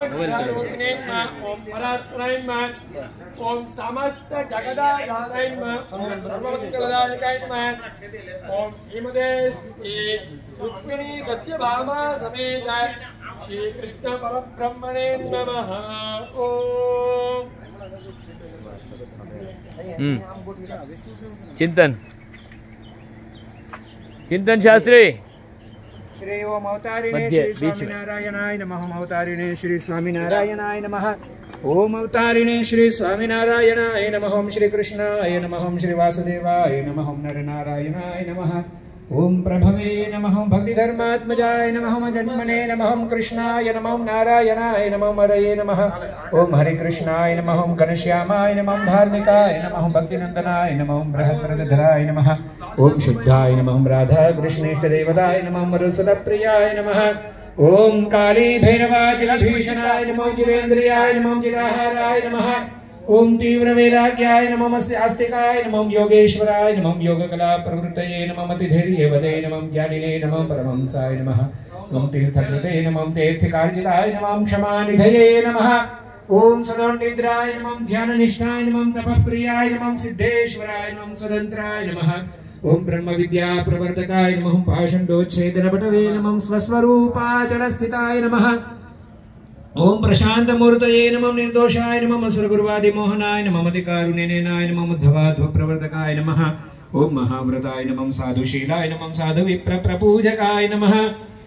ओम परात्परायण ओम समस्त जगदाधारायण ओम सर्वमंगलदायकाय नमः। ओम श्रीमते श्री रुक्मिणी सत्यभामा समेत श्री कृष्ण परब्रह्मणे नमः। ओम चिंतन चिंतन शास्त्री श्री ओम अवतारिणे श्री स्वामीनारायणाय नमः। अवतारिणे श्री स्वामीनारायणाय नमः। ओम अवतारिणे श्री स्वामीनारायणाय नमः। ओम श्री कृष्णाय नमः। ओम श्री वासुदेवाय नमः। ओम नरनारायणाय नमः। ओम प्रभवे नमः। भक्तिधर्मात्मजाय नमः। ओम जन्मने नमः। ओम कृष्णाय नमः। ओम नारायणाय नमः। ओम हरये नमः। ओम हरे कृष्णाय नमः। ओम घनश्यामाय नमः। ओम धार्मिकाय नमः। ओम भक्तिनंदनाय नमः। ओम बृहद्वरदधराय नमः। ओम शुद्धाय नमः। ओम राधा कृष्णेष्ट देवताय नमः। ओम रसदप्रियाय नमः। ओम काली भैरवाजिलभीषणाय नमः। ओम जितेन्द्रियाय नमः। ओम जिताहाराय नमः। ओम तीव्र वैराग्याय नमः। आस्तिकाय नमः। ओम योगेश्वराय नमः। ओम योगकला प्रवृत्तये नमः। अतिधैर्यवदे नमः। ओम ज्ञानिने नमः। परमहंसाय नमः। ओम तीर्थकृते नमः। ओम तीर्थकार्जिताय नमः। ओम क्षमानिधये नमः। ओम सदानिद्राय नमः। ओम ध्याननिष्ठाय नमः। ओम तपःप्रियाय नमः। ओम सिद्धेश्वराय नमः। ओम स्वतंत्राय नमः। ओम ब्रह्म विद्या प्रवर्तकाय नमः। ओम पाषण्डोच्छेदनपटवे नमः। ओम स्वस्वरूपाचलस्थिताय नमः। ओम प्रशांत मूर्तये नमः। निर्दोषाय नमः। असुरगुरुवादि मोहनाय नमः। मतिकारुण्यनेनाय नमः। उद्धवाध्व प्रवर्तकाय नमः। ओम महाव्रताय नमः। साधुशीलाय नमः। साधु विप्र प्रपूजकाय नमः।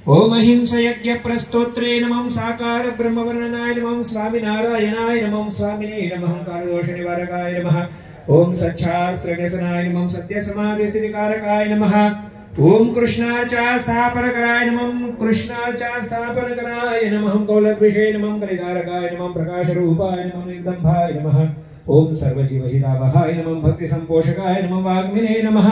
ओम अहिंस यज्ञ प्रस्तोत्रे नमः। साकार ब्रह्म वर्णनाय नमः। स्वामीनारायणाय नमः। स्वामिने नमः। कालदोष निवारकाय नमः। ओम सच्छास्त्र व्यसनाय नमः। सत्य समाधि स्थितिकारकाय नमः। ओम कृष्णार्चा स्थापनकराय नमः। कृष्णार्चा स्थापनकराय नमः। कौलद्विषे नमः। कलिकारकाय नमः। प्रकाश रूपाय नमः। निर्दम्भाय नमः। ओम सर्वजीवहितावहाय नमः। भक्ति संपोषकाय नमः। वाग्मिने नमः।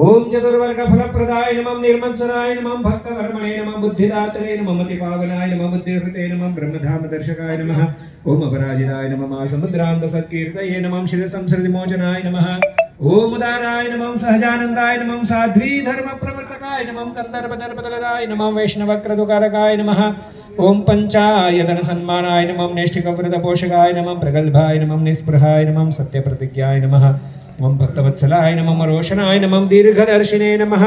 ओम चतुर्वर्ग फलप्रदाय नमः। निर्मत्सराय नमः। भक्तवर्मणे नमः। बुद्धिदात्रे नमः। मतिपावनाय नमः। बुद्धिहृते नमः। ब्रह्मधाम दर्शकाय नमः। ओम अपराजिताय नमः। समुद्रांत सत्कीर्तये नमः। शिव संसर्गमोचनाय नमः। ओम उदाराय नमः। सहजानंदाय नमः। साध्वी धर्म प्रवर्तकाय नमः। कंदर्प दर्पदलदाय नमः। वैष्णवक्रतुकारकाय नमः। ओम पंचायतन सन्मानाय नमः। नैष्ठिकव्रत पोषकाय नमः। प्रगल्भाय नमः। निस्पृहाय नमः। सत्यप्रतिज्ञाय नमः। ओम भक्तवत्सलाय नमः। रोशनाय नमः। दीर्घदर्शिने नमः।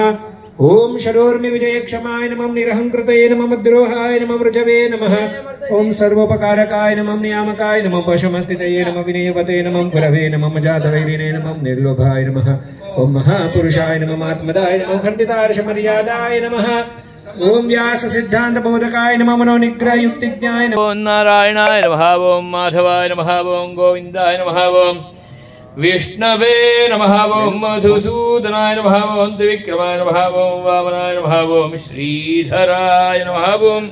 ओम शरोर्मि विजय क्षमाय नमः। निरहंकृतये नमः। द्रोहाय नमः। ऋजवे नमः। ओम सर्वोपकारकाय नमः। नियामकाय नमः। पशुमस्थितये नमः। विनयवते नमः। गुरवे नमः। जातवैरिणे नमः। निर्लोभाय नमः। ओम महापुरुषाय नमः। आत्मदाय नमः। खंडितार्षमर्यादाय नमः। ओम व्यास सिद्धांत बोधकाय नमः। मनोनिग्रह युक्तिज्ञाय नमः। ओम नारायणाय नमः। ओम माधवाय नमः। ओम गोविंदाय नमः। ओम विष्णवे नमः। ओम मधुसूदनाय नमः। ओम त्रिविक्रमाय नमः। ओम वामनाय नमः। ओम श्रीधराय नमः। ओम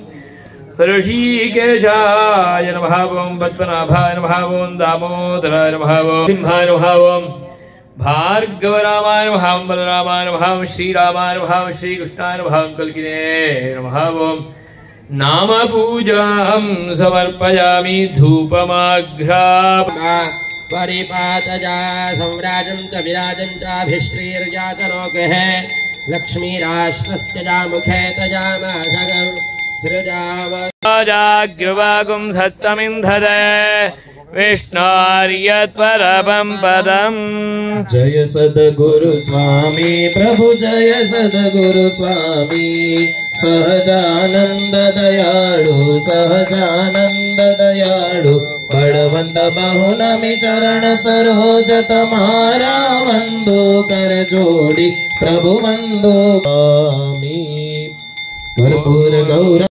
ऋषिकेशाय नमः। ओम पद्मनाभाय नमः। ओम दामोदराय नमः। ओम सिंहाय नमः। ओम भार्गवरामाय नमः। ओम बलरामाय नमः। ओम श्रीरामाय नमः। ओम श्रीकृष्णाय नमः। ओम कल्किने नमः। ओम नाम पूजां समर्पयामि धूपमाघ्रा परिपातजा संराजं च विराजं चाभिश्रीर्याचनो गृहे लक्ष्मीराष्ट्रस्य जामुखे तजामासगं सृजाम जाग्रवागुं सत्समिन्धदे विष्णोर्यत्परमं पदम्। जय सद्गुरु स्वामी प्रभु जय सद्गुरु स्वामी। सहजानंद दयाळु सहजानंद दयाळु बड़वंत बहुनमि चरण सरोज तमारा वंदो कर जोड़ी प्रभु वंदो स्वामी। कर्पूर गौर